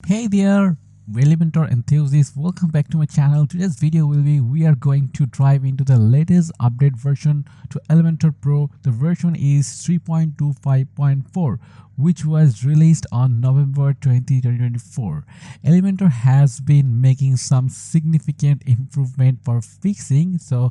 Hey there, Elementor enthusiasts, welcome back to my channel. Today's video we are going to dive into the latest update version to Elementor Pro. The version is 3.25.4, which was released on November 20, 2024. Elementor has been making some significant improvement for fixing. So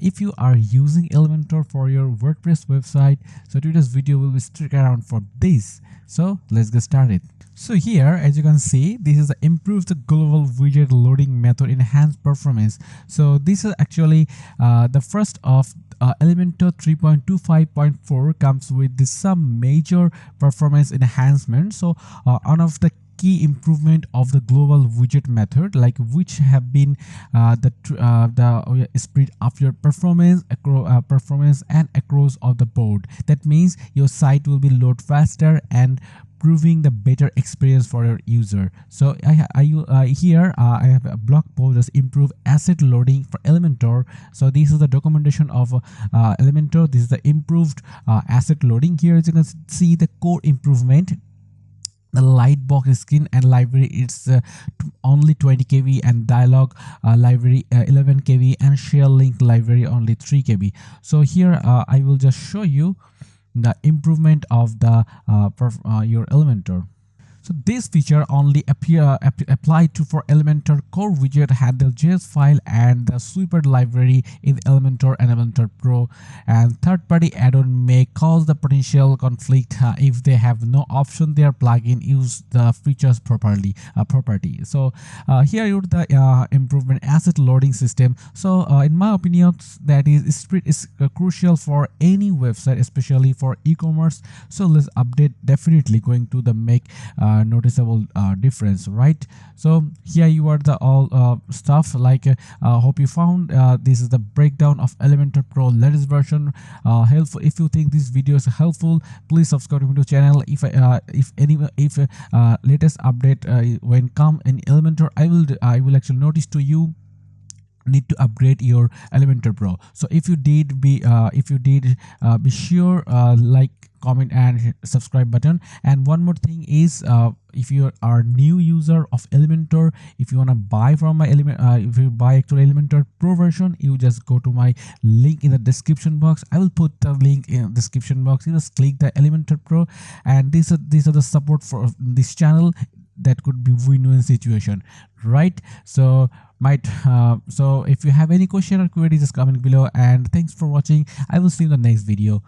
if you are using Elementor for your WordPress website, so today's video will be stick around for this. So let's get started. So here, as you can see, this is the improved global widget loading method enhanced performance. So this is actually the first of Elementor 3.25.4 comes with this some major performance enhancement. So one of the key improvement of the global widget method, like which have been the speed of your performance and across of the board. That means your site will be load faster and proving the better experience for your user. So I have a blog post that's improve asset loading for Elementor. So this is the documentation of Elementor. This is the improved asset loading. Here as you can see the core improvement. The lightbox skin and library, it's only 20 kb, and dialog library 11 kb, and share link library only 3 kb. So here I will just show you the improvement of the your Elementor. So this feature only applied to for Elementor core widget handle.js file and the sweeper library in Elementor and Elementor Pro, and third-party add-on may cause the potential conflict if they have no option their plugin use the features property. So here you the improvement asset loading system. So in my opinion, that is crucial for any website, especially for e-commerce. So let's update, definitely going to the make noticeable difference, right? So here you are the all stuff, like hope you found this is the breakdown of Elementor Pro latest version helpful. If you think this video is helpful, please subscribe to my channel. If latest update when come in Elementor, I will actually notice to you need to upgrade your Elementor Pro. So if you did be sure like, comment and subscribe button. And one more thing is if you are new user of Elementor, if you want to buy from my if you buy actual Elementor Pro version, you just go to my link in the description box. I will put the link in the description box. You just click the Elementor Pro, and these are the support for this channel. That could be win-win situation, right? So so if you have any question or query, just comment below, and thanks for watching. I will see you in the next video.